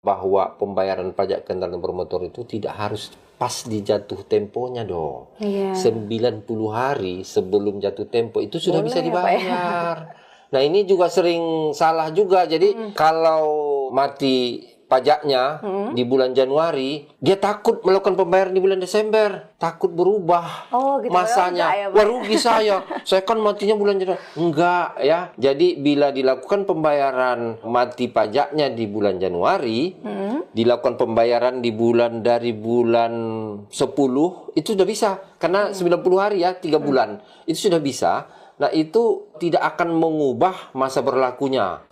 bahwa pembayaran pajak kendaraan bermotor itu tidak harus pas di jatuh temponya dong. 90 hari sebelum jatuh tempo itu sudah bisa dibayar. Nah ini juga sering salah juga. Jadi kalau mati pajaknya di bulan Januari, dia takut melakukan pembayaran di bulan Desember, takut berubah masanya. Wah rugi saya kan matinya bulan Januari. Enggak ya. Jadi bila dilakukan pembayaran mati pajaknya di bulan Januari, dilakukan pembayaran di dari bulan 10 itu sudah bisa. Karena 90 hari ya, 3 bulan. Itu sudah bisa. Nah itu tidak akan mengubah masa berlakunya.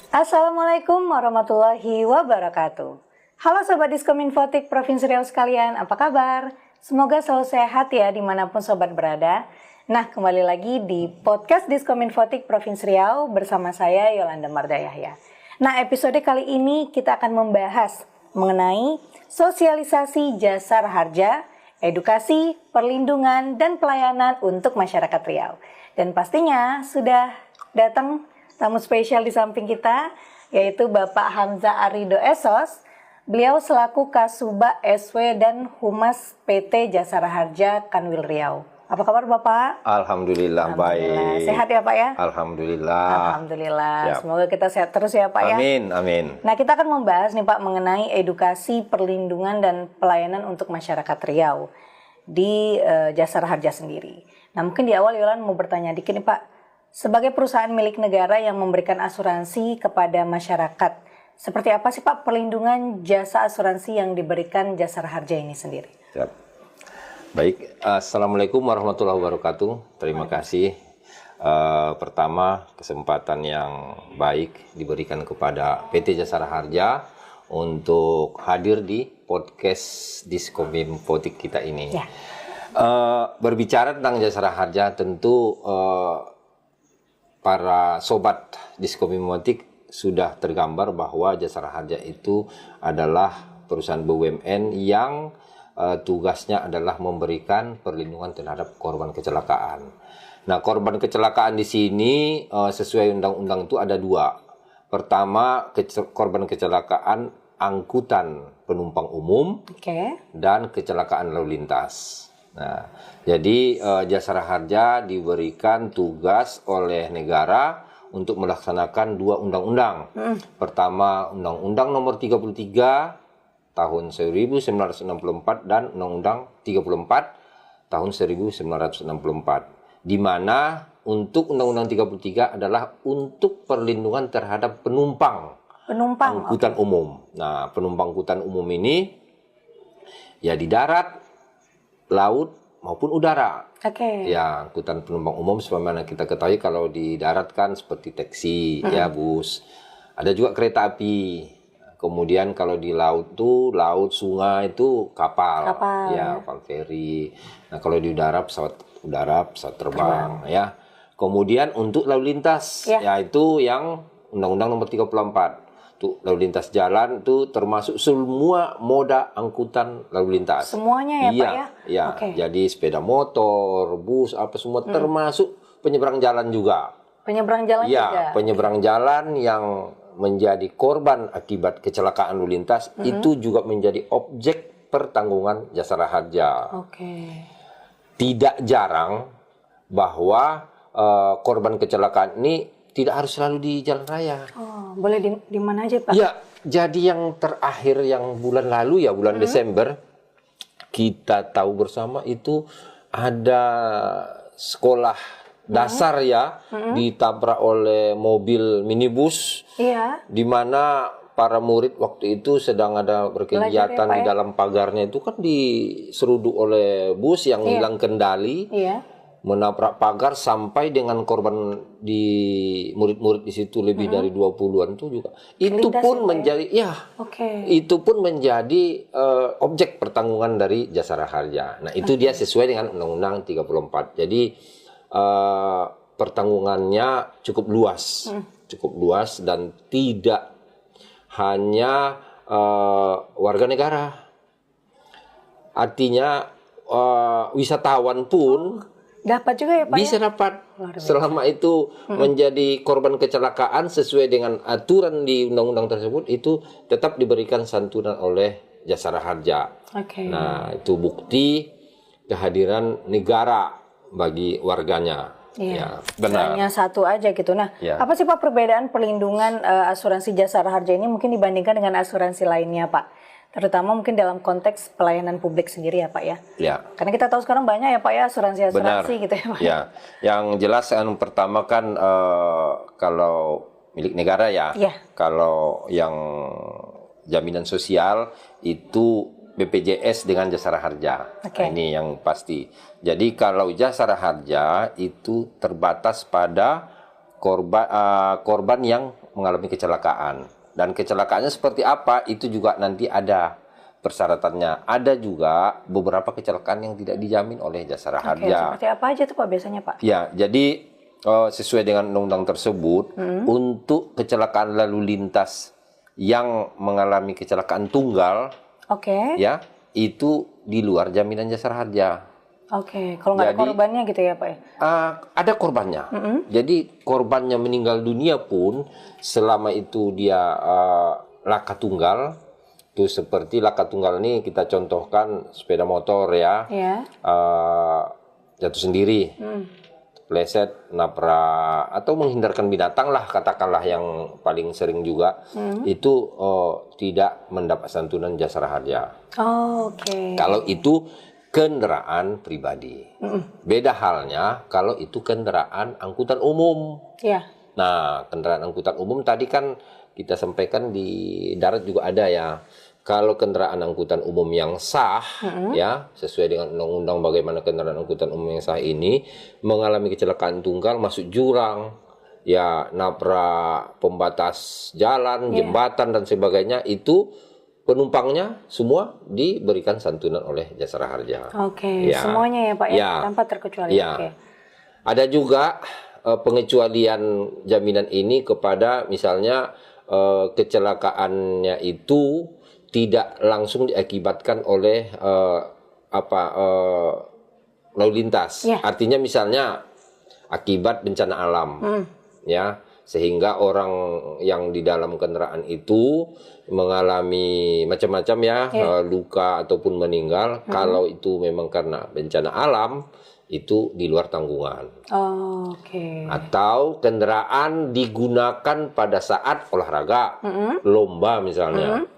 Assalamualaikum warahmatullahi wabarakatuh. Halo Sobat Diskominfotik Provinsi Riau sekalian, apa kabar? Semoga selalu sehat ya dimanapun Sobat berada. Nah, kembali lagi di podcast Diskominfotik Provinsi Riau bersama saya Yolanda Marda Yahya. Nah, episode kali ini kita akan membahas mengenai sosialisasi jasa harja, edukasi, perlindungan, dan pelayanan untuk masyarakat Riau. Dan pastinya sudah datang tamu spesial di samping kita, yaitu Bapak Hamzah Arido Esos. Beliau selaku Kasubag SW dan Humas PT Jasara Harja Kanwil Riau. Apa kabar Bapak? Alhamdulillah baik. Sehat ya Pak ya? Alhamdulillah. Siap. Semoga kita sehat terus ya Pak ya. Amin. Nah kita akan membahas nih Pak mengenai edukasi, perlindungan, dan pelayanan untuk masyarakat Riau di Jasara Harja sendiri. Nah mungkin di awal Yolan mau bertanya dikit nih Pak. Sebagai perusahaan milik negara yang memberikan asuransi kepada masyarakat, seperti apa sih Pak perlindungan jasa asuransi yang diberikan Jasara Harja ini sendiri? Siap. Baik, Assalamualaikum warahmatullahi wabarakatuh. Terima kasih. Pertama, kesempatan yang baik diberikan kepada PT Jasara Harja untuk hadir di podcast Diskominfotik kita ini. Ya. Berbicara tentang Jasara Harja, tentu para sobat Diskominfotik sudah tergambar bahwa Jasara Harja itu adalah perusahaan BUMN yang tugasnya adalah memberikan perlindungan terhadap korban kecelakaan. Nah, korban kecelakaan di sini sesuai undang-undang itu ada 2. Pertama, korban kecelakaan angkutan penumpang umum dan kecelakaan lalu lintas. Nah, jadi Jasara Harja diberikan tugas oleh negara untuk melaksanakan 2 undang-undang. Pertama, Undang-Undang Nomor 33 tahun 1964 dan Undang-Undang 34 tahun 1964. Di mana untuk Undang-Undang 33 adalah untuk perlindungan terhadap penumpang angkutan umum. Nah, penumpang angkutan umum ini ya di darat, laut maupun udara. Ya, angkutan penumpang umum sebagaimana kita ketahui kalau di darat kan seperti taksi, ya bus. Ada juga kereta api. Kemudian kalau di laut tuh laut, sungai itu kapal ya, kapal feri. Nah, kalau di udara pesawat terbang ya. Kemudian untuk lalu lintas yaitu yang Undang-Undang Nomor 34. Tuh, lalu lintas jalan itu termasuk semua moda angkutan lalu lintas. Semuanya ya Pak ya? Iya. Jadi sepeda motor, bus, apa semua termasuk penyeberang jalan juga. Penyeberang jalan juga? Iya, penyeberang jalan yang menjadi korban akibat kecelakaan lalu lintas itu juga menjadi objek pertanggungan Jasara Harja. Tidak jarang bahwa korban kecelakaan ini tidak harus selalu di jalan raya. Boleh di mana aja Pak? Ya, jadi yang terakhir yang bulan lalu ya, bulan Desember, kita tahu bersama itu ada sekolah dasar ya, ditabrak oleh mobil minibus, di mana para murid waktu itu sedang ada berkegiatan di dalam pagarnya itu kan diseruduk oleh bus yang hilang kendali. Menabrak pagar sampai dengan korban di murid-murid di situ lebih dari 20-an tuh juga. Itu pun menjadi itu pun menjadi objek pertanggungan dari Jasara Harja. Nah, itu dia sesuai dengan Undang-Undang 34. Jadi pertanggungannya cukup luas dan tidak hanya warga negara. Artinya wisatawan pun Dapat juga ya Pak bisa ya? dapat Luar biasa. selama itu menjadi korban kecelakaan sesuai dengan aturan di undang-undang tersebut, itu tetap diberikan santunan oleh Jasara Harja. Oke. Nah, itu bukti kehadiran negara bagi warganya. Iya. Ya, benar. Hanya satu aja gitu. Nah, Ya. apa sih Pak perbedaan perlindungan asuransi Jasara Harja ini mungkin dibandingkan dengan asuransi lainnya Pak? Terutama mungkin dalam konteks pelayanan publik sendiri ya Pak ya. Ya. Karena kita tahu sekarang banyak ya Pak ya asuransi-asuransi Benar. gitu ya Pak. Ya, yang jelas yang pertama kan kalau milik negara ya. Iya. Kalau yang jaminan sosial itu BPJS dengan Jasara Harja. Oke. Nah, ini yang pasti. Jadi kalau Jasara Harja itu terbatas pada korban yang mengalami kecelakaan. Dan kecelakaannya seperti apa itu juga nanti ada persyaratannya. Ada juga beberapa kecelakaan yang tidak dijamin oleh Jasara Oke, Harja. seperti apa aja tuh Pak biasanya Pak? Ya, jadi sesuai dengan undang-undang tersebut, untuk kecelakaan lalu lintas yang mengalami kecelakaan tunggal, Oke. ya itu di luar jaminan Jasara Harja. Oke, kalau nggak ada Jadi- korbannya gitu ya Pak ya? Ada korbannya. Jadi korbannya meninggal dunia pun selama itu dia laka tunggal, itu seperti laka tunggal ini kita contohkan sepeda motor ya, Iya. jatuh sendiri, pleset, nabrak atau menghindarkan binatang lah katakanlah yang paling sering juga, itu tidak mendapat santunan Jasara Harja. Oh, oke. Kalau itu kendaraan pribadi. Beda halnya kalau itu kendaraan angkutan umum. Iya. Nah, kendaraan angkutan umum tadi kan kita sampaikan di darat juga ada ya. Kalau kendaraan angkutan umum yang sah, ya sesuai dengan undang-undang bagaimana kendaraan angkutan umum yang sah ini mengalami kecelakaan tunggal, masuk jurang, ya nabrak pembatas jalan, jembatan dan sebagainya, itu penumpangnya semua diberikan santunan oleh Jasara Harja. Oke, Ya. semuanya ya Pak ya, Ya. tanpa terkecuali. Ya. Oke. Ada juga pengecualian jaminan ini kepada misalnya kecelakaannya itu tidak langsung diakibatkan oleh lalu lintas. Ya. Artinya misalnya akibat bencana alam, ya, sehingga orang yang di dalam kendaraan itu mengalami macam-macam ya, luka ataupun meninggal. Kalau itu memang karena bencana alam, itu di luar tanggungan. Oh, oke. Atau kendaraan digunakan pada saat olahraga, lomba misalnya.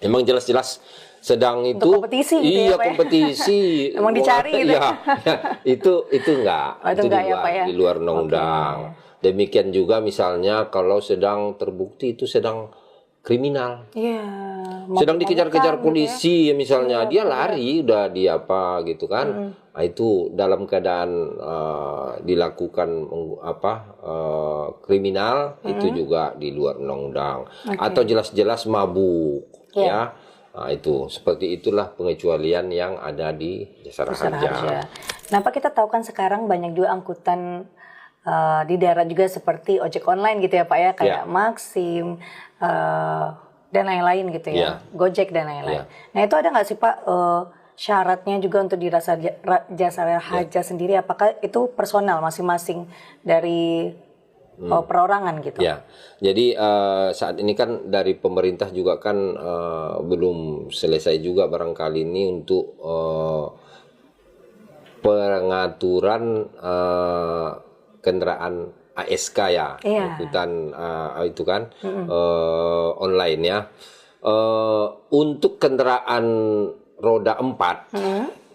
Memang jelas-jelas sedang itu Untuk kompetisi gitu ya, iya, Pak ya? kompetisi. Emang dicari gitu. Iya, itu enggak. Oh, itu enggak ya, Pak ya? Di luar undang-undang. Demikian juga misalnya kalau sedang terbukti itu sedang kriminal. Iya. Sedang dikejar-kejar Gitu polisi ya misalnya, dia lari udah di apa gitu kan. Nah, itu dalam keadaan dilakukan kriminal, itu juga di luar undang-undang. Atau jelas-jelas mabuk ya. Nah, itu seperti itulah pengecualian yang ada di Jasara Harja. Nah, Pak, kita tahu kan sekarang banyak juga angkutan di daerah juga seperti ojek online gitu ya Pak ya, kayak Maxim dan lain-lain gitu ya, Gojek dan lain-lain. Nah, itu ada nggak sih Pak syaratnya juga untuk di Jasara Harja sendiri? Apakah itu personal masing-masing dari perorangan gitu? Ya, jadi saat ini kan dari pemerintah juga kan belum selesai juga barangkali ini untuk pengaturan kendaraan ASK ya, angkutan itu kan online ya. Untuk kendaraan roda 4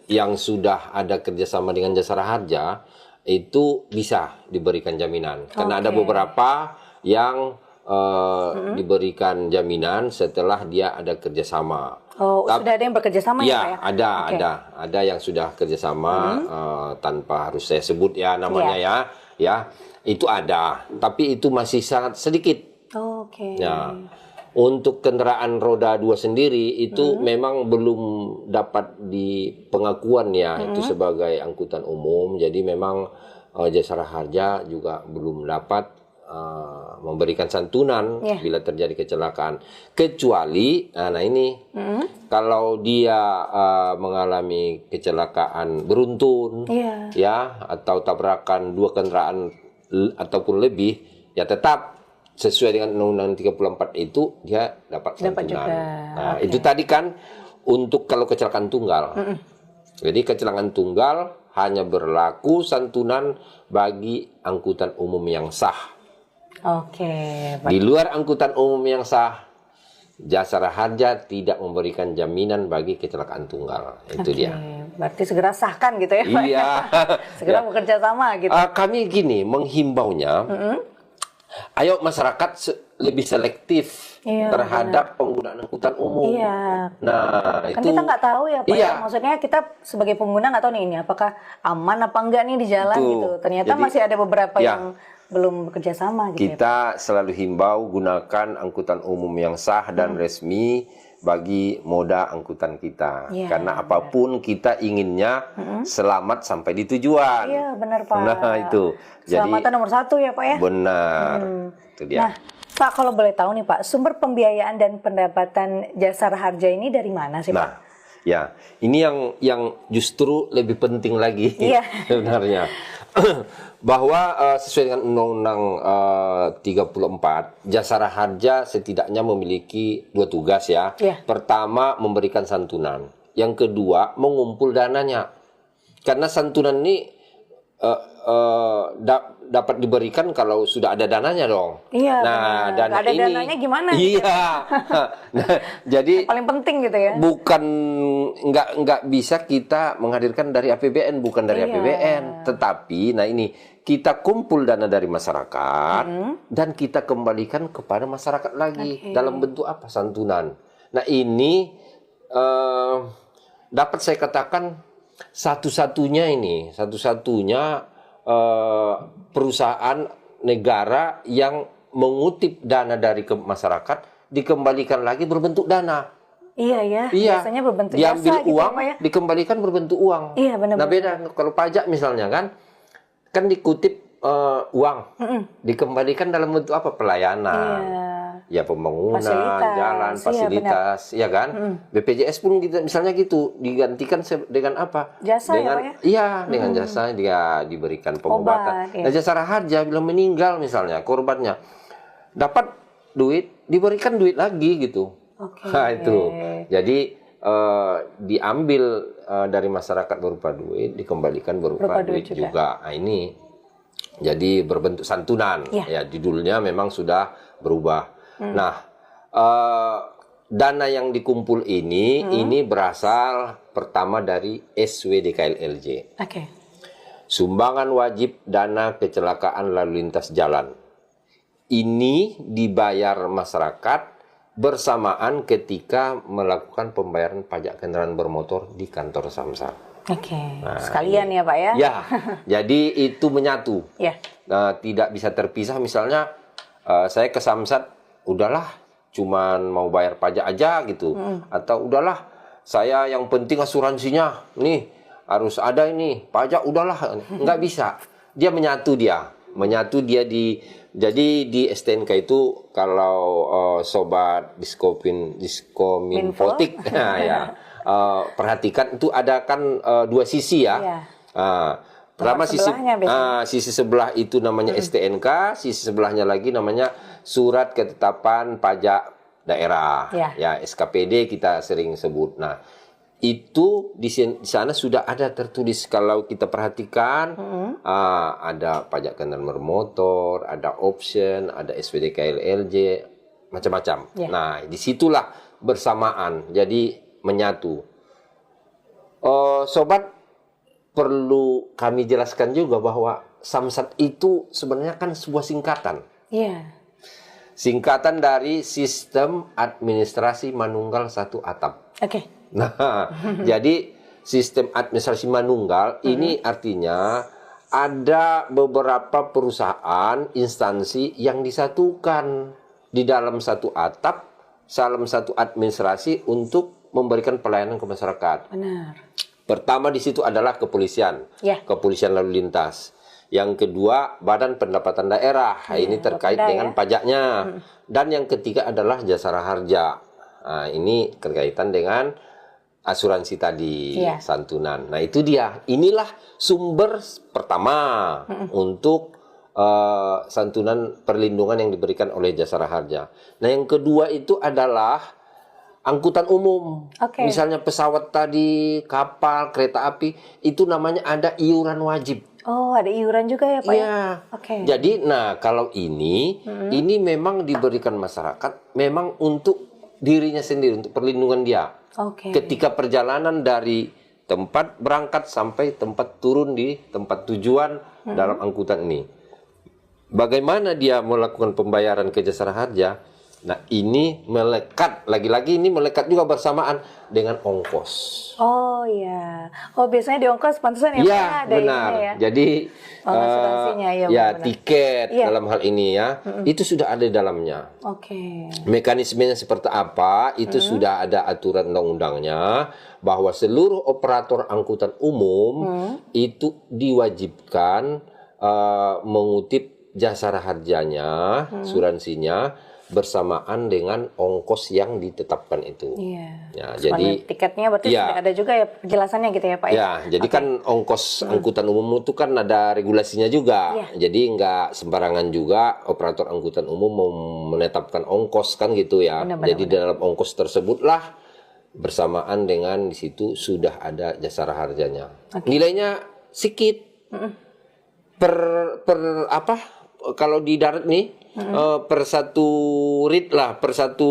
yang sudah ada kerjasama dengan Jasara Harja itu bisa diberikan jaminan. Karena ada beberapa yang diberikan jaminan setelah dia ada kerjasama. Oh, sudah ada yang bekerja sama ya Pak ya? Ada yang sudah kerjasama tanpa harus saya sebut ya namanya ya itu ada, tapi itu masih sangat sedikit. Oke. Ya, untuk kendaraan roda 2 sendiri itu memang belum dapat di pengakuan ya itu sebagai angkutan umum. Jadi memang Jasara Harja juga belum dapat memberikan santunan bila terjadi kecelakaan, kecuali nah ini kalau dia mengalami kecelakaan beruntun ya, atau tabrakan 2 kendaraan ataupun lebih, ya tetap sesuai dengan Undang-Undang 34 itu dia dapat santunan. Nah, itu tadi kan untuk kalau kecelakaan tunggal. Jadi kecelakaan tunggal hanya berlaku santunan bagi angkutan umum yang sah. Di luar angkutan umum yang sah, Jasara Harja tidak memberikan jaminan bagi kecelakaan tunggal. Itu dia. Berarti segera sahkan gitu ya, Pak? Iya. Segera bekerja sama gitu. Kami gini menghimbaunya, ayo masyarakat lebih selektif terhadap penggunaan angkutan umum. Nah, kan itu kita nggak tahu ya, Pak. Maksudnya kita sebagai pengguna nggak tahu nih ini apakah aman apa enggak nih di jalan gitu. Ternyata masih ada beberapa yang belum bekerja sama gitu. Kita selalu himbau gunakan angkutan umum yang sah dan resmi bagi moda angkutan kita. Karena apapun kita inginnya selamat sampai di tujuan. Iya, benar, Pak. Nah, itu. Keselamatan nomor 1 ya, Pak ya? Benar. Itu dia. Nah, Pak, kalau boleh tahu nih, Pak, sumber pembiayaan dan pendapatan Jasara Harja ini dari mana sih, Pak? Ya, ini yang justru lebih penting lagi sebenarnya. Bahwa sesuai dengan Undang-Undang 34, Jasara Harja setidaknya memiliki 2 tugas ya. Pertama, memberikan santunan. Yang kedua, mengumpul dananya. Karena santunan ini dapat diberikan kalau sudah ada dananya dong. Nah, dana ada ini dananya gimana? Nah, jadi paling penting gitu ya. Bukan nggak bisa kita menghadirkan dari APBN, bukan dari APBN, tetapi nah ini kita kumpul dana dari masyarakat dan kita kembalikan kepada masyarakat lagi dalam bentuk apa? Santunan. Nah, ini dapat saya katakan satu-satunya perusahaan negara yang mengutip dana dari masyarakat dikembalikan lagi berbentuk dana. Iya. Biasanya berbentuk diambil jasa uang, gitu, ya? Dikembalikan berbentuk uang. Iya, benar. Nah, beda kalau pajak misalnya kan dikutip uang, dikembalikan dalam bentuk apa? Pelayanan. Ya, pembangunan, jalan, fasilitas, ya kan? BPJS pun kita misalnya gitu, digantikan dengan apa? Jasa dengan, ya, Pak ya? Iya, dengan jasa dia diberikan pengobatan. Nah, Jasara Harja bila meninggal misalnya korbannya dapat duit, diberikan duit lagi gitu. Nah, itu. Jadi diambil dari masyarakat berupa duit, dikembalikan berupa duit juga. Nah, ini jadi berbentuk santunan. Ya, judulnya memang sudah berubah. Nah, dana yang dikumpul ini berasal pertama dari SWDKLLJ. Sumbangan wajib dana kecelakaan lalu lintas jalan. Ini dibayar masyarakat bersamaan ketika melakukan pembayaran pajak kendaraan bermotor di kantor Samsat. Nah, sekalian ya, Pak ya? Ya, jadi itu menyatu. Nah, tidak bisa terpisah. Misalnya saya ke Samsat, udahlah cuman mau bayar pajak aja gitu. Atau udahlah saya yang penting asuransinya nih harus ada ini, pajak udahlah. Nggak bisa. Dia menyatu jadi di STNK itu kalau sobat Diskominfotik perhatikan itu ada kan 2 sisi ya. Pertama sisi sebelah itu namanya STNK, sisi sebelahnya lagi namanya Surat Ketetapan Pajak Daerah. Ya, SKPD kita sering sebut. Nah, itu di sana sudah ada tertulis kalau kita perhatikan ada pajak kendaraan bermotor, ada option, ada SWDKLLJ, macam-macam. Nah, disitulah bersamaan, jadi menyatu. Sobat, perlu kami jelaskan juga bahwa Samsat itu sebenarnya kan sebuah singkatan. Singkatan dari Sistem Administrasi Manunggal 1 Atap. Nah, jadi sistem administrasi manunggal ini artinya ada beberapa perusahaan, instansi yang disatukan di dalam 1 atap, dalam 1 administrasi untuk memberikan pelayanan ke masyarakat. Pertama di situ adalah kepolisian, kepolisian lalu lintas. Yang kedua, Badan Pendapatan Daerah. Ini terkait Bapeda, dengan pajaknya. Dan yang ketiga adalah jasara harja. Nah, ini berkaitan dengan asuransi tadi, santunan. Nah, itu dia. Inilah sumber pertama untuk santunan perlindungan yang diberikan oleh jasara harja. Nah, yang kedua itu adalah angkutan umum. Misalnya pesawat tadi, kapal, kereta api, itu namanya ada iuran wajib. Oh, ada iuran juga ya Pak? Iya. Jadi, nah kalau ini memang diberikan masyarakat memang untuk dirinya sendiri, untuk perlindungan dia. Ketika perjalanan dari tempat berangkat sampai tempat turun di tempat tujuan dalam angkutan ini. Bagaimana dia melakukan pembayaran ke jasara harja? Nah, ini melekat, lagi-lagi ini melekat juga bersamaan dengan ongkos. Oh iya. Oh, biasanya di ongkos pantesan ya Pak, ada benar. Ini ya. Jadi asuransinya tiket dalam hal ini ya, itu sudah ada di dalamnya. Mekanismenya seperti apa? Itu sudah ada aturan undang-undangnya bahwa seluruh operator angkutan umum itu diwajibkan mengutip jasara harjanya, asuransinya bersamaan dengan ongkos yang ditetapkan itu. Ya, jadi tiketnya berarti sudah ada juga ya penjelasannya gitu ya Pak ya. Jadi kan ongkos angkutan umum itu kan ada regulasinya juga. Jadi nggak sembarangan juga operator angkutan umum mau menetapkan ongkos kan gitu ya. Jadi dalam ongkos tersebutlah bersamaan dengan di situ sudah ada jasara harjanya. Nilainya sedikit. Kalau di darat nih per satu rit lah, per satu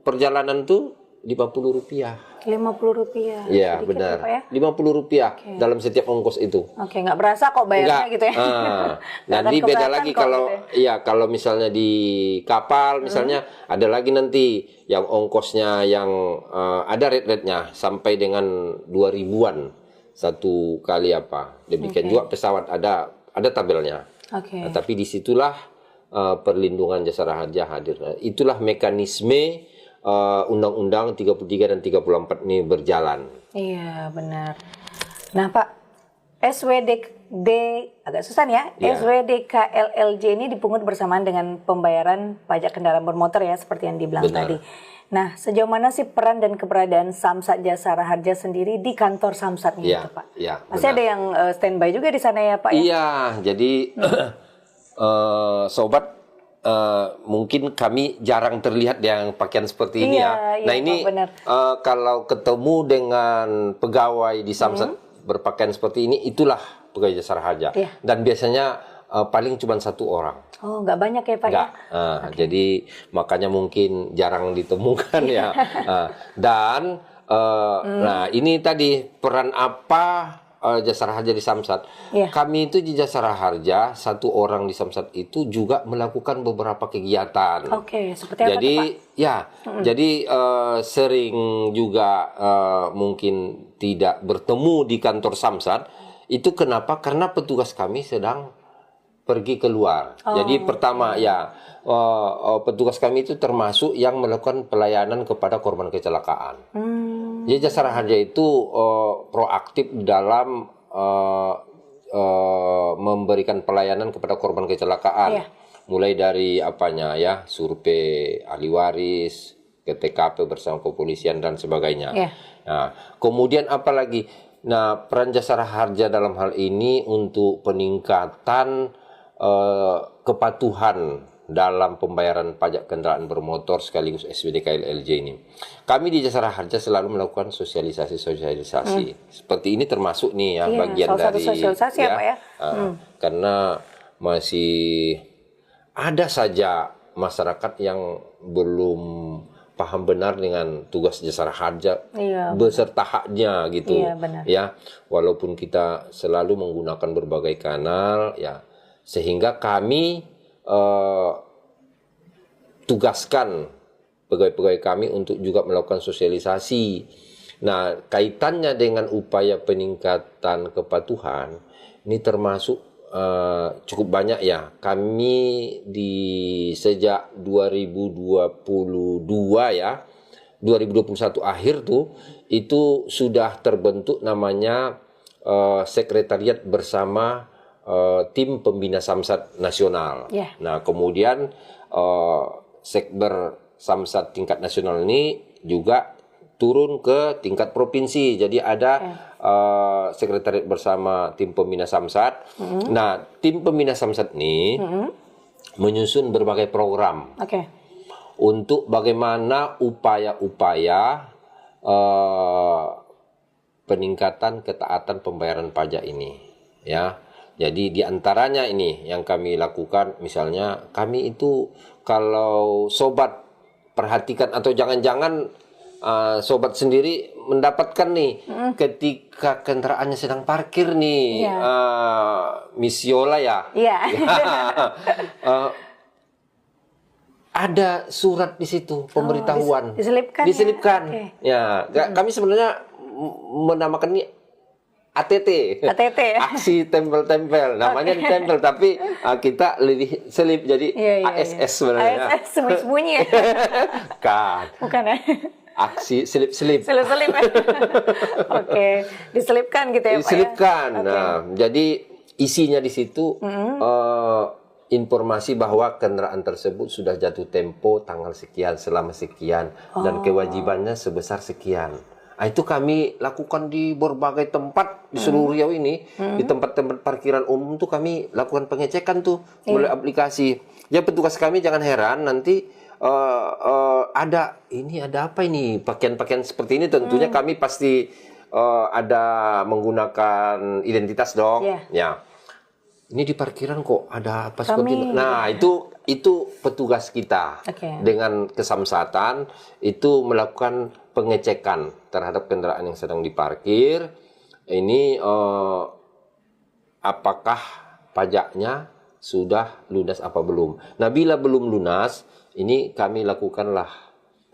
perjalanan tuh Rp50. Rp50. Iya, benar. Ya, Rp50 dalam setiap ongkos itu. Nggak berasa kok bayarnya gitu ya. Nanti beda lagi kalau gitu ya. Kalau misalnya di kapal misalnya ada lagi nanti yang ongkosnya yang ada rate-nya sampai dengan 2.000-an satu kali apa. Demikian juga pesawat ada tabelnya. Nah, tapi disitulah perlindungan jasara harja hadir. Itulah mekanisme Undang-Undang 33 dan 34 ini berjalan. Iya, benar. Nah, Pak, SWDD agak susah ya. SWDKLLJ ini dipungut bersamaan dengan pembayaran pajak kendaraan bermotor ya, seperti yang dibilang tadi. Nah, sejauh mana sih peran dan keberadaan Samsat Jasara Harja sendiri di kantor Samsat ini, Pak? Pasti ada yang standby juga di sana ya, Pak? Iya, jadi sobat, mungkin kami jarang terlihat yang pakaian seperti ini ya. Nah ini kalau ketemu dengan pegawai di Samsat berpakaian seperti ini, itulah pegawai jasara harja. Dan biasanya paling cuma satu orang. Oh, nggak banyak ya Pak? Nggak. Jadi makanya mungkin jarang ditemukan ya. Dan nah ini tadi peran apa jasara harja di Samsat? Kami itu di jasara harja, satu orang di Samsat itu juga melakukan beberapa kegiatan. Seperti apa jadi tuh, Pak? Jadi sering juga mungkin tidak bertemu di kantor Samsat. Itu kenapa? Karena petugas kami sedang pergi keluar. Jadi pertama petugas kami itu termasuk yang melakukan pelayanan kepada korban kecelakaan. Jadi jasara harja itu proaktif dalam memberikan pelayanan kepada korban kecelakaan. Mulai dari survei ahli waris, ke TKP bersama kepolisian dan sebagainya. Nah, kemudian apalagi? Nah, peran jasara harja dalam hal ini untuk peningkatan kepatuhan dalam pembayaran pajak kendaraan bermotor sekaligus SWDKLLJ ini. Kami di jasara harja selalu melakukan sosialisasi. Seperti ini termasuk nih ya bagian dari sosialisasi ya, Pak ya. Karena masih ada saja masyarakat yang belum paham benar dengan tugas jasara harja beserta haknya gitu. Ya, walaupun kita selalu menggunakan berbagai kanal ya, sehingga kami tugaskan pegawai-pegawai kami untuk juga melakukan sosialisasi. Nah, kaitannya dengan upaya peningkatan kepatuhan ini termasuk cukup banyak ya. Kami sejak 2022 ya, 2021 akhir tuh itu sudah terbentuk namanya sekretariat bersama tim pembina Samsat nasional. Yeah. Nah, kemudian Sekber Samsat tingkat nasional ini juga turun ke tingkat provinsi. Jadi ada sekretariat bersama tim pembina Samsat. Nah, tim pembina Samsat ini menyusun berbagai program untuk bagaimana upaya-upaya peningkatan ketaatan pembayaran pajak ini, ya. Jadi diantaranya ini yang kami lakukan, misalnya kami itu kalau sobat perhatikan atau jangan-jangan sobat sendiri mendapatkan nih ketika kendaraannya sedang parkir nih, Miss Yola ya, ada surat di situ pemberitahuan, diselipkan. Ya, kami sebenarnya menamakan ini ATT, aksi tempel-tempel, namanya ditempel, tapi kita lebih selip jadi ASS sebenarnya. ASS sembunyi-sembunyi. Bukan ya? Aksi selip-selip. Selip-selip. Oke, diselipkan gitu ya Pak. Diselipkan. Nah, jadi isinya di situ informasi bahwa kendaraan tersebut sudah jatuh tempo tanggal sekian selama sekian dan kewajibannya sebesar sekian. Nah, itu kami lakukan di berbagai tempat di seluruh Riau ini, di tempat-tempat parkiran umum tuh kami lakukan pengecekan tuh melalui aplikasi. Ya, petugas kami jangan heran nanti ada apa ini pakaian-pakaian seperti ini, tentunya kami pasti ada menggunakan identitas dong. Ya, ini di parkiran kok ada apa seperti itu. Nah, itu petugas kita dengan kesamsatan itu melakukan pengecekan terhadap kendaraan yang sedang diparkir. Ini apakah pajaknya sudah lunas apa belum. Nah, bila belum lunas, ini kami lakukanlah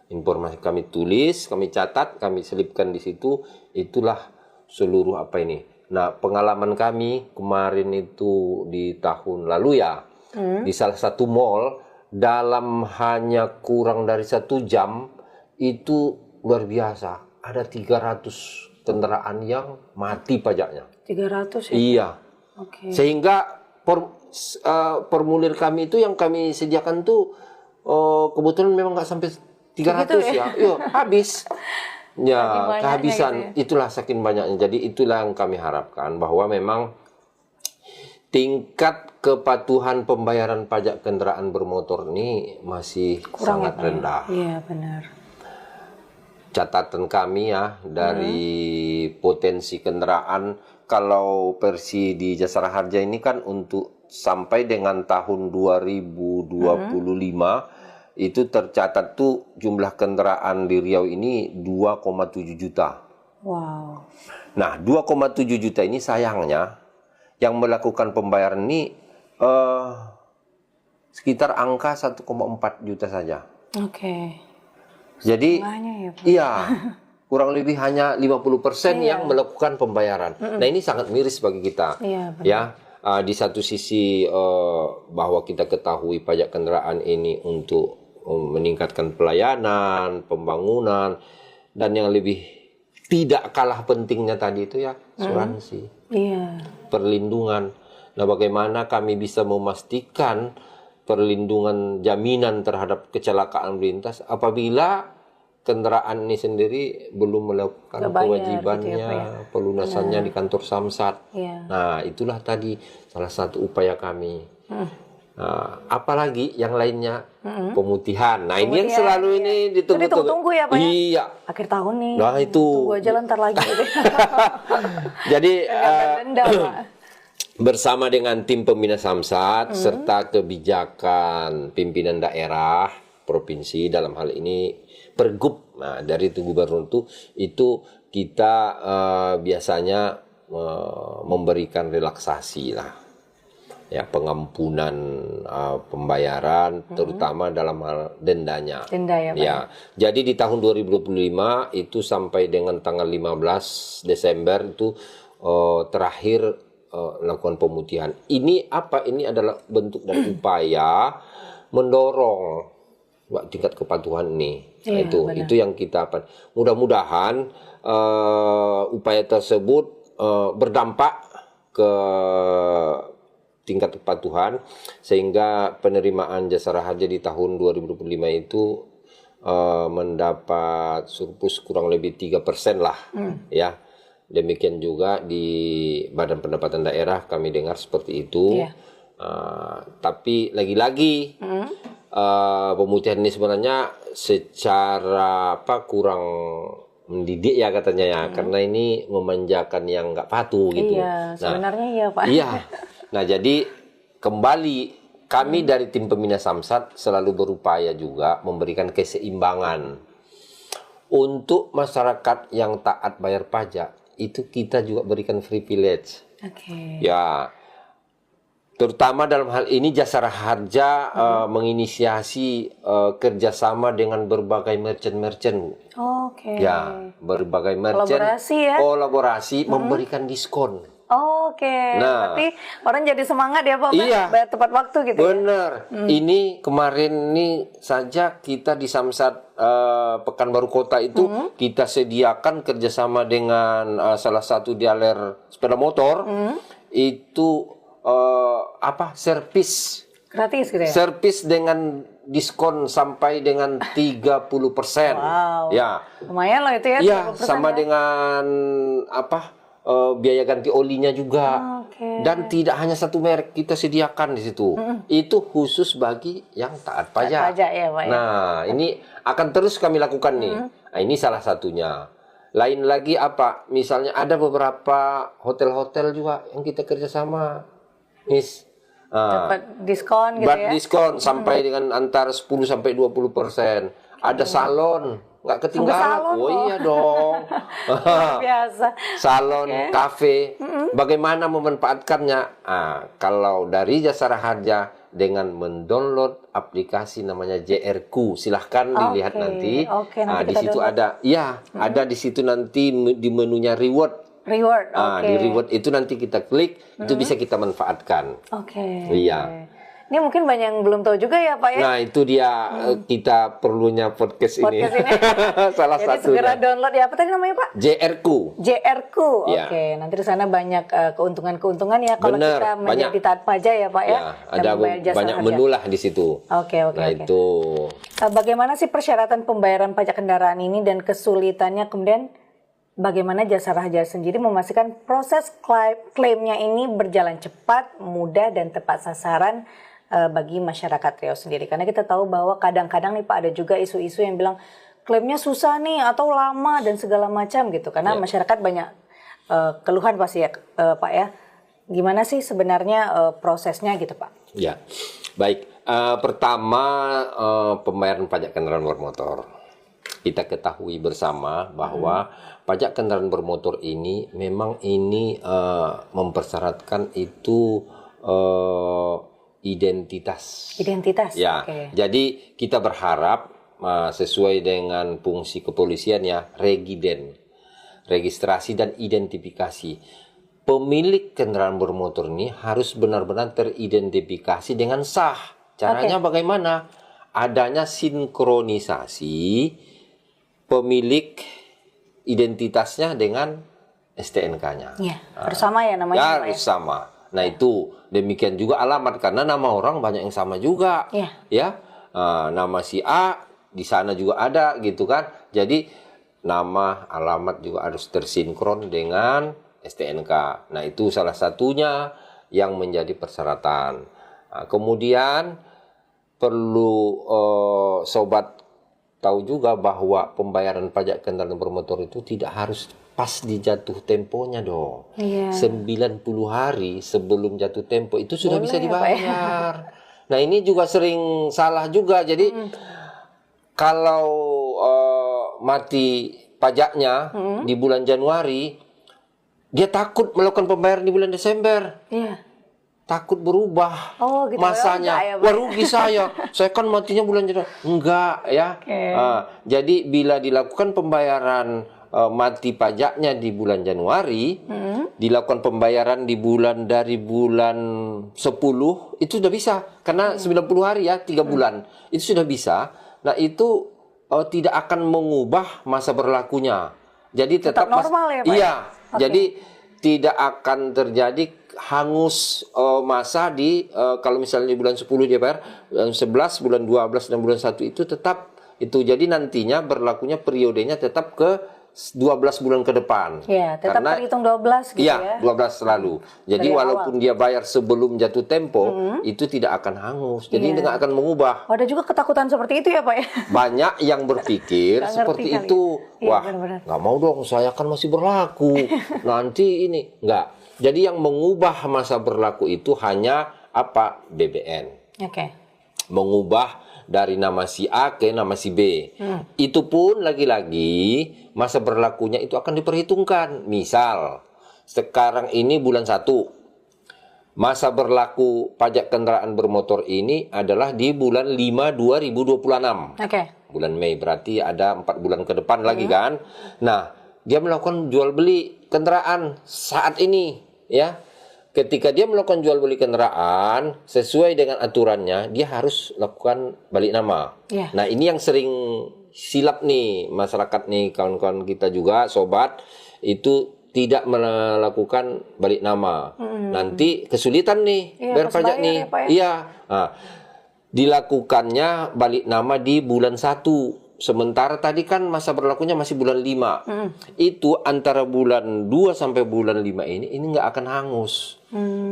informasi, kami tulis, kami catat, kami selipkan di situ. Itulah seluruh apa ini. Nah, pengalaman kami kemarin itu di tahun lalu ya, di salah satu mall, dalam hanya kurang dari 1 jam, itu luar biasa. Ada 300 kendaraan yang mati pajaknya. 300 ya? Iya. Sehingga formulir kami itu yang kami sediakan tuh kebetulan memang nggak sampai 300 ya. Iya, habis. Ya, kehabisan. Gitu ya? Itulah saking banyaknya. Jadi itulah yang kami harapkan, bahwa memang tingkat kepatuhan pembayaran pajak kendaraan bermotor ini masih sangat rendah. Iya, benar. Catatan kami ya, dari potensi kendaraan, kalau versi di Jasara Harja ini kan untuk sampai dengan tahun 2025 itu tercatat tuh jumlah kendaraan di Riau ini 2,7 juta. Wow. Nah, 2,7 juta ini sayangnya yang melakukan pembayaran ini sekitar angka 1,4 juta saja. Jadi iya, kurang lebih hanya 50% yang melakukan pembayaran. Nah, ini sangat miris bagi kita. Ya, di satu sisi bahwa kita ketahui pajak kendaraan ini untuk meningkatkan pelayanan, pembangunan, dan yang lebih tidak kalah pentingnya tadi itu ya asuransi, perlindungan. Nah, bagaimana kami bisa memastikan perlindungan jaminan terhadap kecelakaan lintas apabila kendaraan ini sendiri belum melakukan kewajibannya, gitu ya, pelunasannya di kantor Samsat. Nah, itulah tadi salah satu upaya kami. Nah, apalagi yang lainnya, pemutihan. Nah, ini yang selalu ini ditunggu-tunggu ya Pak ya? Iya. Akhir tahun nih. Nah, itu. Tunggu aja ntar lagi. Jadi bersama dengan tim pembina Samsat serta kebijakan pimpinan daerah provinsi, dalam hal ini Pergub, nah dari itu gubernur itu kita biasanya memberikan relaksasi lah, ya, pengampunan pembayaran, terutama dalam hal dendanya. Denda ya, Pak. Ya, jadi di tahun 2025 itu sampai dengan tanggal 15 Desember itu terakhir melakukan pemutihan. Ini apa? Ini adalah bentuk dan upaya mendorong tingkat kepatuhan ini. Nah, itu yang kita mudah-mudahan upaya tersebut berdampak ke tingkat kepatuhan, sehingga penerimaan jasara harja di tahun 2025 itu mendapat surplus kurang lebih 3% lah, ya. Demikian juga di Badan Pendapatan Daerah kami dengar seperti itu. Tapi lagi-lagi pemutihan ini sebenarnya secara kurang mendidik ya katanya ya, karena ini memanjakan yang nggak patuh gitu. Iya, sebenarnya iya Pak. Iya. Nah jadi kembali kami dari tim pembina Samsat selalu berupaya juga memberikan keseimbangan untuk masyarakat yang taat bayar pajak. Itu kita juga berikan privilege. Oke. Ya, terutama dalam hal ini jasara harja menginisiasi kerjasama dengan berbagai merchant-merchant. Oke. Ya, berbagai merchant Kolaborasi ya. kolaborasi memberikan diskon. Oke. Nah. Berarti orang jadi semangat ya Pak, Iya. bayar tepat waktu gitu ya. Bener. Ini kemarin ini saja kita di Samsat Pekanbaru Kota itu kita sediakan kerjasama dengan salah satu dealer sepeda motor itu servis Gratis gitu ya. servis dengan diskon sampai dengan 30%. Wow. Ya. Lumayan loh itu ya. Iya, 30% sama ya. dengan biaya ganti olinya juga. Oke. Dan tidak hanya satu merek kita sediakan di situ. Itu khusus bagi yang taat pajak. Pajak ya Pak ya. Nah, ini akan terus kami lakukan nih. Nah, ini salah satunya. Lain lagi apa? Misalnya ada beberapa hotel-hotel juga yang kita kerjasama. Dapat diskon gitu Buat ya. diskon sampai dengan antara 10 sampai 20%. Ada salon, nggak ketinggalan. salon, Oh iya dong. Biasa. Salon, kafe. Bagaimana memanfaatkannya? Kalau dari jasara harja dengan mendownload aplikasi namanya JRQ, silahkan dilihat nanti. Oke, nanti Di kita situ download. ada, ada di situ nanti di menunya reward. Reward. Oke. Di reward itu nanti kita klik, itu bisa kita manfaatkan. Oke. Iya. Ini mungkin banyak yang belum tahu juga ya Pak ya. Nah itu dia kita perlunya podcast ini. Podcast ini. Salah Jadi segera satunya. download ya. Apa tadi namanya Pak? JRQ. JRQ. Ya. Oke, nanti di sana banyak keuntungan-keuntungan ya kalau Bener, kita menjadi banyak. taat pajak ya Pak ya. Ya, Dan ada membayar jasa banyak harja. menu lah di situ. Oke. Nah itu. Bagaimana sih persyaratan pembayaran pajak kendaraan ini dan kesulitannya, kemudian bagaimana jasara harja sendiri memastikan proses klaimnya ini berjalan cepat, mudah dan tepat sasaran bagi masyarakat Riau sendiri. Karena kita tahu bahwa kadang-kadang nih Pak ada juga isu-isu yang bilang klaimnya susah nih atau lama dan segala macam gitu. Karena masyarakat banyak keluhan pasti ya Pak ya. Gimana sih sebenarnya prosesnya gitu Pak? Ya, baik. Pertama pembayaran pajak kendaraan bermotor. Kita ketahui bersama bahwa pajak kendaraan bermotor ini memang ini mempersyaratkan itu identitas. Identitas. Ya, Oke. jadi kita berharap sesuai dengan fungsi kepolisian ya, regiden, registrasi dan identifikasi. Pemilik kendaraan bermotor ini harus benar-benar teridentifikasi dengan sah. Caranya bagaimana? Adanya sinkronisasi pemilik identitasnya dengan STNK-nya. Iya, bersama ya namanya Ya, Pak ya. harus sama. Nah itu demikian juga alamat karena nama orang banyak yang sama juga, Iya. ya. Nama si A di sana juga ada gitu kan. Jadi nama alamat juga harus tersinkron dengan STNK. Nah itu salah satunya yang menjadi persyaratan. Kemudian perlu sobat tahu juga bahwa pembayaran pajak kendaraan bermotor itu tidak harus pas di jatuh temponya dong. Iya. 90 hari sebelum jatuh tempo itu sudah Boleh bisa ya, Pak, ya? dibayar. Nah ini juga sering salah juga. Jadi kalau mati pajaknya di bulan Januari, dia takut melakukan pembayaran di bulan Desember. Iya. Takut berubah Oh, gitu. masanya. Enggak ya, Pak? Wah rugi saya kan matinya bulan Januari. Enggak ya. Oke. Jadi bila dilakukan pembayaran mati pajaknya di bulan Januari, dilakukan pembayaran di dari bulan 10 itu sudah bisa karena 90 hari ya 3 bulan itu sudah bisa. Nah itu tidak akan mengubah masa berlakunya. Jadi tetap normal ya, Pak? Iya. Oke. Jadi tidak akan terjadi hangus masa di kalau misalnya di bulan 10 dia bayar, bulan 11, bulan 12 dan bulan 1 itu tetap itu. Jadi nantinya berlakunya periodenya tetap ke 12 bulan ke depan. Ya, tetap Karena terhitung 12 gitu ya. iya, 12 selalu. Jadi Dari walaupun dia bayar sebelum jatuh tempo, itu tidak akan hangus. Jadi tidak akan mengubah. Oh, ada juga ketakutan seperti itu ya Pak ya? Banyak yang berpikir Nggak seperti ngerti kali itu. ya. Iya, Wah, benar-benar. nggak mau dong, saya kan masih berlaku. Nanti ini. Nggak. Jadi yang mengubah masa berlaku itu hanya apa? BBN. Oke. Mengubah dari nama si A ke nama si B. Itu pun lagi-lagi masa berlakunya itu akan diperhitungkan. Misal, sekarang ini bulan 1. Masa berlaku pajak kendaraan bermotor ini adalah di bulan 5 2026. Oke. Bulan Mei, berarti ada 4 bulan ke depan lagi kan. Nah, dia melakukan jual beli kendaraan saat ini, ya. Ketika dia melakukan jual beli kendaraan sesuai dengan aturannya, dia harus lakukan balik nama. Ya. Nah, ini yang sering silap nih masyarakat nih, kawan-kawan kita juga, sobat, itu tidak melakukan balik nama. Nanti kesulitan nih Iya, bayar pas pajak bayar nih. ya, Pak ya? Iya. Nah, dilakukannya balik nama di bulan 1. Sementara tadi kan masa berlakunya masih bulan 5. Itu antara bulan 2 sampai bulan 5 ini nggak akan hangus.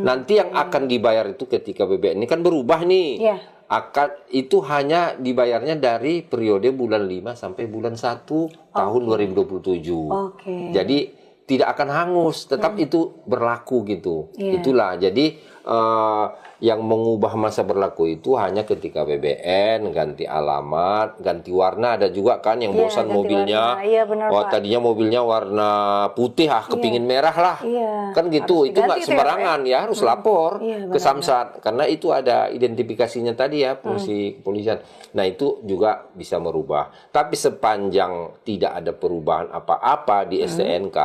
Nanti yang akan dibayar itu ketika BBN ini kan berubah nih. Iya. Itu hanya dibayarnya dari periode bulan 5 sampai bulan 1 tahun 2027. Oke. Jadi tidak akan hangus, tetap itu berlaku gitu. Iya. Itulah. Jadi yang mengubah masa berlaku itu hanya ketika BBN, ganti alamat, ganti warna. Ada juga kan yang Iya, bosan ganti mobilnya. warna. Iya, benar, Wah, Pak. tadinya mobilnya warna putih, kepingin merah lah. Iya. Kan gitu. Harus Itu nggak diganti tuh ya, sembarangan ya, harus lapor Iya, ke benar-benar. Samsat. Karena itu ada identifikasinya tadi ya, fungsi kepolisian. Nah, itu juga bisa merubah. Tapi sepanjang tidak ada perubahan apa-apa di STNK,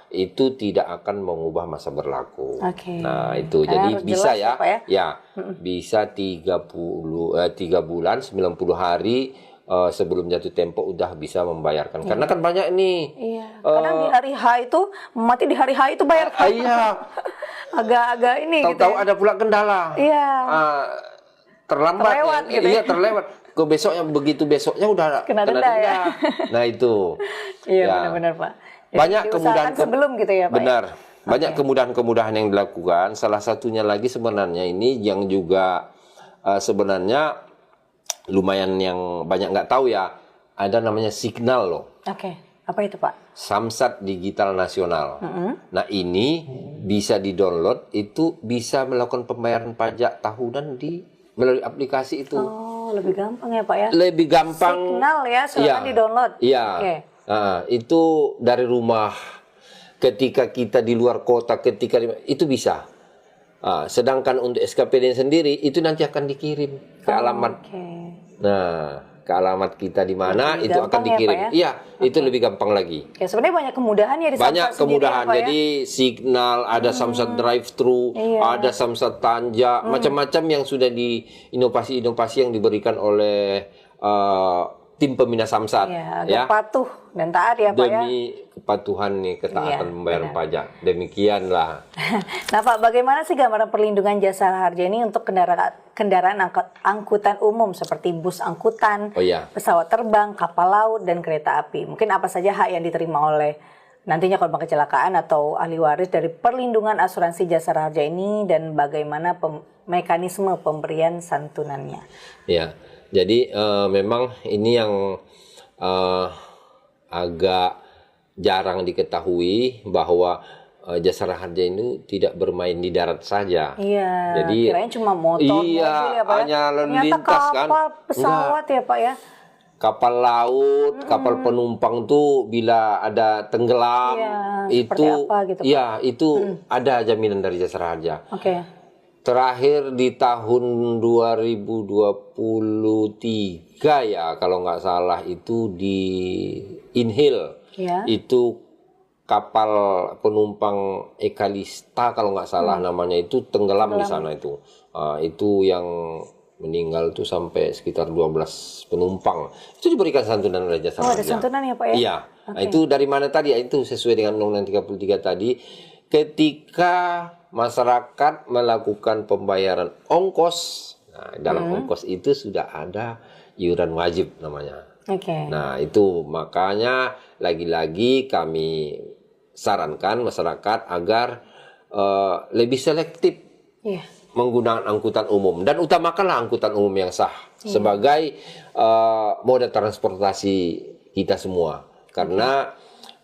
itu tidak akan mengubah masa berlaku. Oke. Nah, itu. Karena Jadi harus bisa jelas ya, ya. Pak ya? Ya, bisa 3 bulan 90 hari sebelum jatuh tempo udah bisa membayarkan. Karena kan banyak nih. Iya. Kadang di hari H itu mati di hari H itu bayar. Iya. Agak-agak ini gitu. Tahu-tahu Ya. ada pula kendala. Iya. Terlambat Terlewat ya. gitu ya. Iya, terlewat. Ke besoknya, begitu besoknya udah Kena denda ya. Nah, itu. Iya, Ya. benar-benar Pak. Jadi Banyak kemudahan diusahakan sebelum gitu ya Pak. benar. Ya? Banyak kemudahan-kemudahan yang dilakukan. Salah satunya lagi sebenarnya ini yang juga sebenarnya lumayan yang banyak nggak tahu ya. Ada namanya Signal loh. Oke. Apa itu Pak? Samsat Digital Nasional. Nah, ini bisa di-download, itu bisa melakukan pembayaran pajak tahunan melalui aplikasi itu. Oh, lebih gampang ya Pak ya. Lebih gampang. Signal ya, silakan di-download. Iya. Oke. Nah, itu dari rumah. Ketika kita di luar kota, itu bisa. Sedangkan untuk SKPD sendiri itu nanti akan dikirim ke alamat. Oke. Nah, ke alamat kita di mana Lebih itu akan gampang ya, dikirim. Pak ya? Iya, itu lebih gampang lagi. Ya sebenarnya banyak kemudahan ya di Banyak Samsat sendiri kemudahan. ya, Pak ya? Jadi Signal, ada Samsat Drive-thru, Iya. ada Samsat Tanja, macam-macam yang sudah di inovasi-inovasi yang diberikan oleh tim pembina Samsat. Iya, agar patuh dan taat ya Pak ya. Demi kepatuhan nih, ketaatan Iya, membayar benar. pajak. Demikianlah. Nah Pak, bagaimana sih gambaran perlindungan jasa harja ini untuk kendaraan angkutan umum seperti bus angkutan, Oh iya. pesawat terbang, kapal laut, dan kereta api? Mungkin apa saja hak yang diterima oleh nantinya korban kecelakaan atau ahli waris dari perlindungan asuransi jasa harja ini, dan bagaimana mekanisme pemberian santunannya? Ya, jadi memang ini yang agak jarang diketahui bahwa jasa harja ini tidak bermain di darat saja. Iya, Jadi kirain cuma motor, mobil ya Pak ya? hanya lalu Ternyata lintas kan. kapal, pesawat ya Pak ya? Kapal laut, kapal penumpang tuh bila ada tenggelam, Iya, itu seperti apa gitu, Pak? ya itu ada jaminan dari jasa harja. Oke. Terakhir di tahun 2023 ya kalau nggak salah itu di Inhil. Ya. Itu kapal penumpang Ekalista kalau nggak salah namanya, itu tenggelam di sana itu. Itu yang meninggal itu sampai sekitar 12 penumpang. Itu diberikan santunan oleh jasa Oh, ada harja. santunan ya Pak ya? Iya. Nah, itu dari mana tadi? Itu sesuai dengan Undang-Undang 33 tadi. Ketika masyarakat melakukan pembayaran ongkos. Nah, dalam ongkos itu sudah ada iuran wajib namanya. Oke. Nah, itu makanya lagi-lagi kami sarankan masyarakat agar lebih selektif Iya. menggunakan angkutan umum, dan utamakanlah angkutan umum yang sah sebagai moda transportasi kita semua. Karena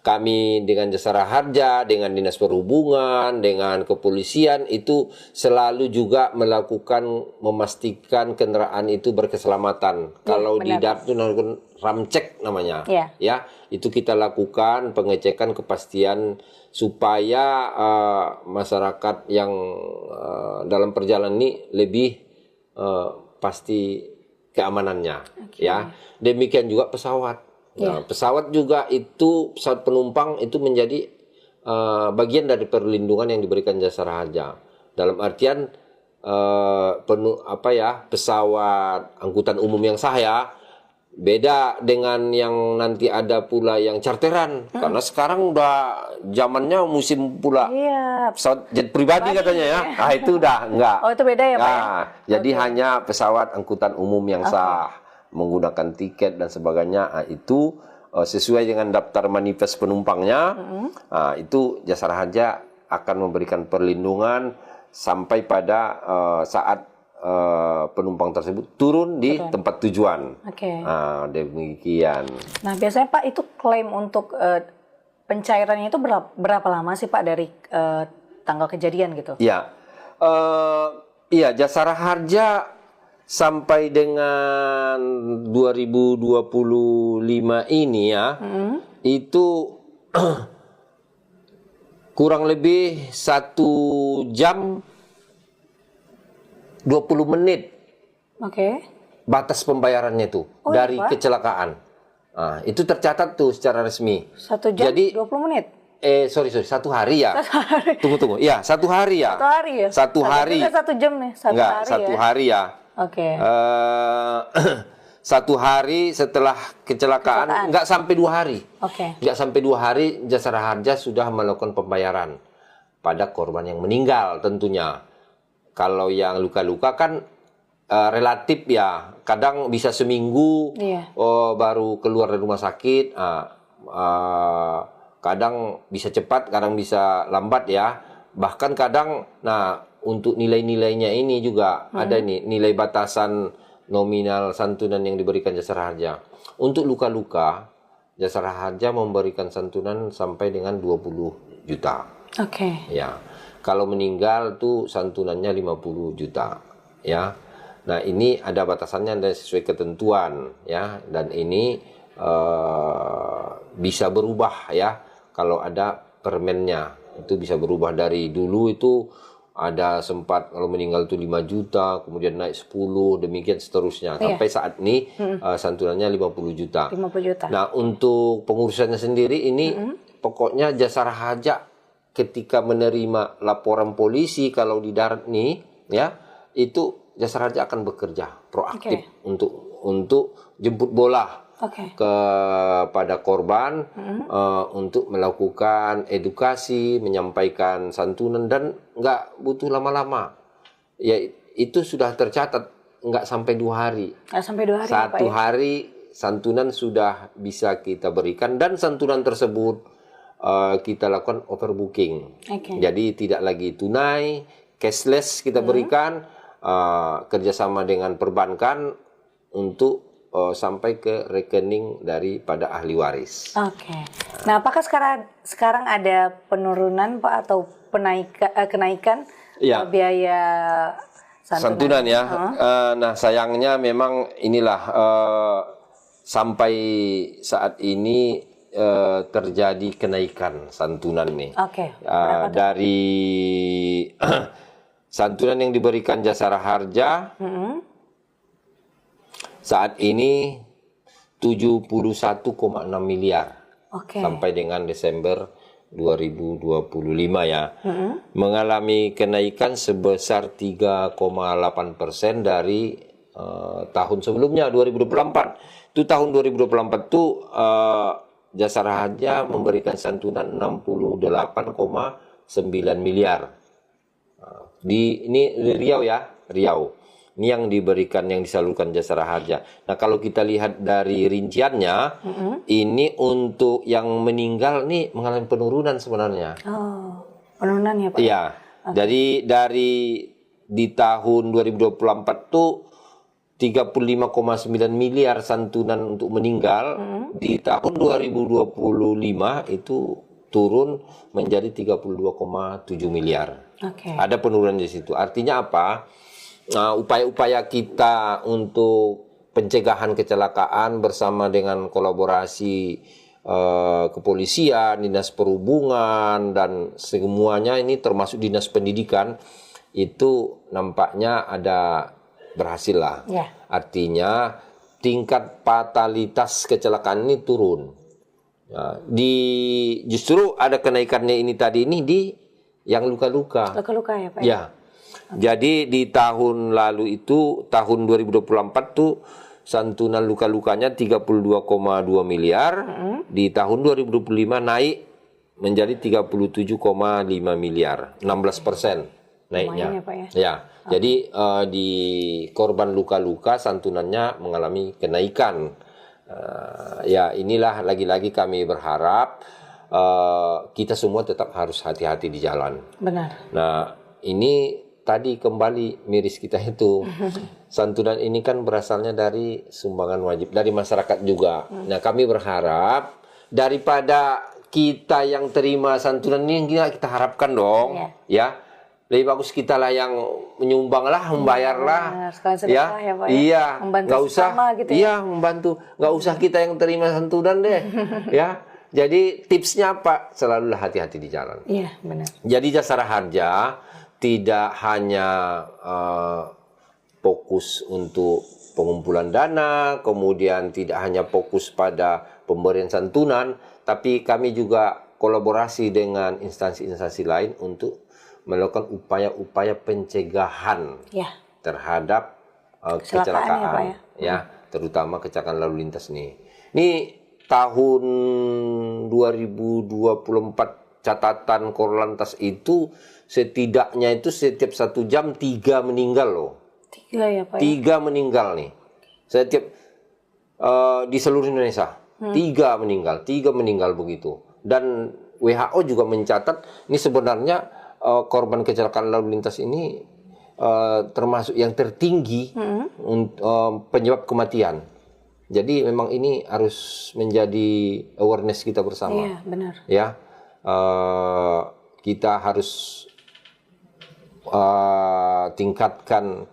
kami dengan Jasara Harja, dengan Dinas Perhubungan, dengan kepolisian itu selalu juga memastikan kendaraan itu berkeselamatan. Kalau di darat itu ramcek namanya, ya itu kita lakukan pengecekan kepastian supaya masyarakat yang dalam perjalanan ini lebih pasti keamanannya, ya. Demikian juga pesawat. Nah, pesawat juga itu, pesawat penumpang itu menjadi bagian dari perlindungan yang diberikan Jasara Harja. Dalam artian pesawat angkutan umum yang sah ya, beda dengan yang nanti ada pula yang charteran. Karena sekarang udah zamannya musim pula pesawat jet pribadi katanya ya. Ah itu udah enggak. Oh itu beda ya Pak? Nah, jadi hanya pesawat angkutan umum yang sah, menggunakan tiket dan sebagainya. Nah, itu sesuai dengan daftar manifest penumpangnya. Nah, itu Jasara Harja akan memberikan perlindungan sampai pada saat penumpang tersebut turun di tempat tujuan. Nah, demikian. Nah, biasanya Pak itu klaim untuk pencairannya itu berapa lama sih Pak dari tanggal kejadian gitu? Iya, Jasara Harja sampai dengan 2025 ini ya, itu kurang lebih 1 jam 20 menit. Batas pembayarannya itu dari kecelakaan. Nah, itu tercatat tuh secara resmi. 1 jam jadi, 20 menit? Sorry, 1 hari ya. Tunggu. Ya, 1 hari ya. 1 hari ya? 1 hari. 1 jam nih, 1 Enggak, hari 1 hari ya. 1 hari setelah kecelakaan, enggak sampai 2 hari. Enggak sampai 2 hari Jasara Harja sudah melakukan pembayaran pada korban yang meninggal tentunya. Kalau yang luka-luka kan relatif ya, kadang bisa seminggu baru keluar dari rumah sakit. Kadang bisa cepat, kadang bisa lambat ya. Bahkan kadang, nah untuk nilai-nilainya ini juga ada nih nilai batasan nominal santunan yang diberikan Jasara Harja. Untuk luka-luka, Jasara Harja memberikan santunan sampai dengan 20 juta. Ya, kalau meninggal tuh santunannya 50 juta. Ya, nah ini ada batasannya dan sesuai ketentuan ya, dan ini bisa berubah ya. Kalau ada permennya itu bisa berubah. Dari dulu itu ada sempat kalau meninggal itu 5 juta, kemudian naik 10, demikian seterusnya. Sampai saat ini santunannya 50 juta. 50 juta. Nah, untuk pengurusannya sendiri ini pokoknya Jasara Harja ketika menerima laporan polisi kalau di darat nih ya, itu Jasara Harja akan bekerja proaktif untuk jemput bola kepada korban untuk melakukan edukasi, menyampaikan santunan, dan nggak butuh lama-lama. Ya itu sudah tercatat nggak sampai 2 hari. Nggak sampai 2 hari. 1 hari santunan sudah bisa kita berikan, dan santunan tersebut kita lakukan overbooking. Jadi tidak lagi tunai, cashless kita berikan, kerjasama dengan perbankan untuk sampai ke rekening daripada ahli waris. Nah, apakah sekarang ada penurunan Pak atau kenaikan biaya santunan ya? Nah, sayangnya memang inilah sampai saat ini terjadi kenaikan santunan nih. Dari santunan yang diberikan Jasara Harja saat ini 71,6 miliar sampai dengan Desember 2025 ya, mengalami kenaikan sebesar 3,8% dari tahun sebelumnya 2024. Itu tahun 2024 itu Jasara Harja memberikan santunan 68,9 miliar. Ini Riau ya, Riau. Ini yang diberikan, yang disalurkan jasara harja. Nah, kalau kita lihat dari rinciannya, ini untuk yang meninggal nih mengalami penurunan sebenarnya. Oh, penurunan ya Pak? Iya. Jadi dari di tahun 2024 tuh 35,9 miliar santunan untuk meninggal. Di tahun 2025 itu turun menjadi 32,7 miliar. Oke. Ada penurunan di situ. Artinya apa? Upaya-upaya kita untuk pencegahan kecelakaan bersama dengan kolaborasi kepolisian, dinas perhubungan, dan semuanya ini termasuk dinas pendidikan, itu nampaknya ada berhasil lah. Ya. Artinya tingkat fatalitas kecelakaan ini turun. Justru ada kenaikannya ini tadi ini di yang luka-luka. Luka-luka ya Pak? Ya. Jadi di tahun lalu itu, tahun 2024 tuh santunan luka-lukanya 32,2 miliar. Di tahun 2025 naik menjadi 37,5 miliar. 16% naiknya. Lumayan ya Pak ya? Ya. Jadi di korban luka-luka santunannya mengalami kenaikan. Ya inilah lagi-lagi kami berharap kita semua tetap harus hati-hati di jalan. Benar. Nah, ini tadi kembali miris kita itu. Santunan ini kan berasalnya dari sumbangan wajib dari masyarakat juga. Nah, kami berharap daripada kita yang terima santunan ini kita harapkan dong, ya. Lebih bagus kita lah yang menyumbang lah, membayar lah. Ya, ya Pak, iya, membantu nggak usah, gitu ya. Iya, membantu. Nggak usah kita yang terima santunan deh, ya. Jadi tipsnya apa? Selalulah hati-hati di jalan. Iya, benar. Jadi jasara harja tidak hanya fokus untuk pengumpulan dana, kemudian tidak hanya fokus pada pemberian santunan, tapi kami juga kolaborasi dengan instansi-instansi lain untuk melakukan upaya-upaya pencegahan terhadap kecelakaan, ya, terutama kecelakaan lalu lintas nih. Ini tahun 2024 catatan Korlantas itu setidaknya itu setiap 1 jam 3 meninggal loh. 3 ya Pak? 3 meninggal nih. Setiap di seluruh Indonesia 3 meninggal begitu. Dan WHO juga mencatat ini sebenarnya korban kecelakaan lalu lintas ini termasuk yang tertinggi penyebab kematian. Jadi memang ini harus menjadi awareness kita bersama. Iya, benar. Ya, kita harus tingkatkan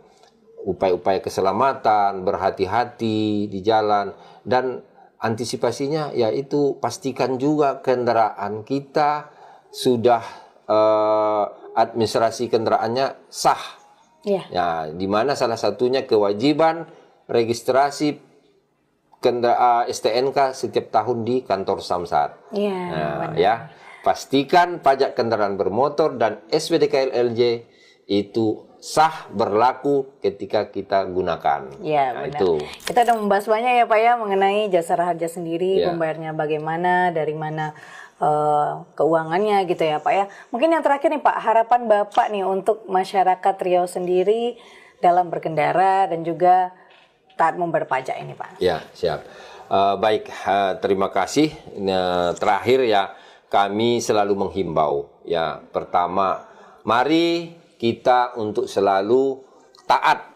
upaya-upaya keselamatan, berhati-hati di jalan, dan antisipasinya yaitu pastikan juga kendaraan kita sudah administrasi kendaraannya sah. Ya, di mana salah satunya kewajiban registrasi STNK setiap tahun di kantor Samsat. Ya, pastikan pajak kendaraan bermotor dan SPDK-LJ itu sah berlaku ketika kita gunakan. Benar. Itu. Kita udah membahas banyak ya Pak ya mengenai jasara harja sendiri, pembayarnya bagaimana, dari mana keuangannya gitu ya Pak ya. Mungkin yang terakhir nih Pak, harapan Bapak nih untuk masyarakat Riau sendiri dalam berkendara dan juga taat membayar pajak ini Pak. Ya, siap. Baik, terima kasih. Terakhir ya, kami selalu menghimbau. Ya, pertama, mari kita untuk selalu taat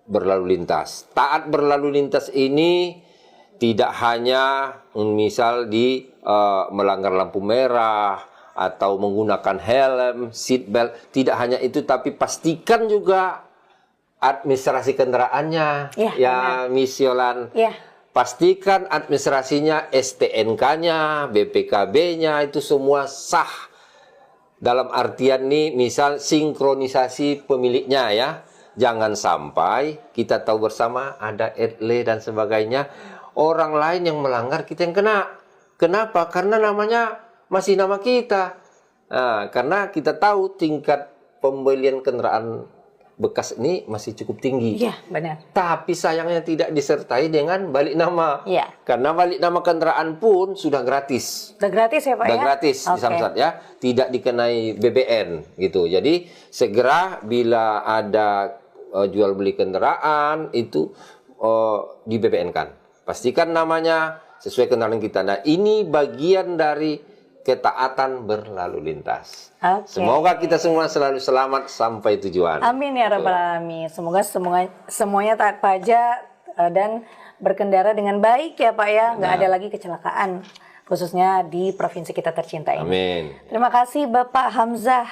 berlalu lintas. Taat berlalu lintas ini tidak hanya misal di melanggar lampu merah atau menggunakan helm, seat belt. Tidak hanya itu, tapi pastikan juga administrasi kendaraannya, misiolan. Pastikan administrasinya, STNK-nya, BPKB-nya itu semua sah. Dalam artian nih, misal sinkronisasi pemiliknya ya. Jangan sampai kita tahu bersama ada etle dan sebagainya. Orang lain yang melanggar, kita yang kena. Kenapa? Karena namanya masih nama kita. Nah, karena kita tahu tingkat pembelian kendaraan bekas ini masih cukup tinggi. Iya, benar. Tapi sayangnya tidak disertai dengan balik nama. Iya. Karena balik nama kendaraan pun sudah gratis. Udah gratis ya Pak Sudah ya? gratis di Oke. Samsat ya. Tidak dikenai BBN gitu. Jadi segera bila ada jual beli kendaraan itu di BBN-kan. Pastikan namanya sesuai kendaraan kita. Nah, ini bagian dari ketaatan berlalu lintas. Oke. Semoga kita semua selalu selamat sampai tujuan. Amin ya rabbal alamin. Semoga semuanya taat pajak dan berkendara dengan baik ya Pak ya. Nggak ada lagi kecelakaan khususnya di provinsi kita tercinta ini. Amin. Terima kasih Bapak Hamzah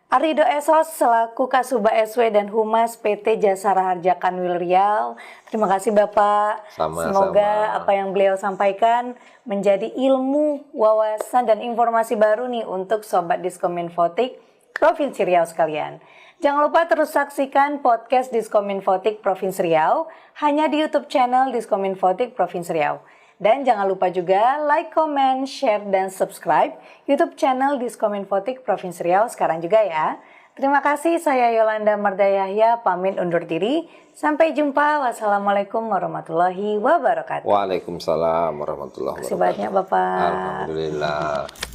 Arido Esos selaku Kasubag SW dan Humas PT Jasara Harja Kanwil Riau. Terima kasih Bapak. Sama-sama. Semoga apa yang beliau sampaikan menjadi ilmu, wawasan dan informasi baru nih untuk Sobat Diskominfotik Provinsi Riau sekalian. Jangan lupa terus saksikan podcast Diskominfotik Provinsi Riau hanya di YouTube channel Diskominfotik Provinsi Riau. Dan jangan lupa juga like, comment, share, dan subscribe YouTube channel Diskominfotik Provinsi Riau sekarang juga ya. Terima kasih, saya Yolanda Mardayahya pamit undur diri. Sampai jumpa. Wassalamualaikum warahmatullahi wabarakatuh. Waalaikumsalam warahmatullahi Terima kasih wabarakatuh. banyak Bapak. Alhamdulillah.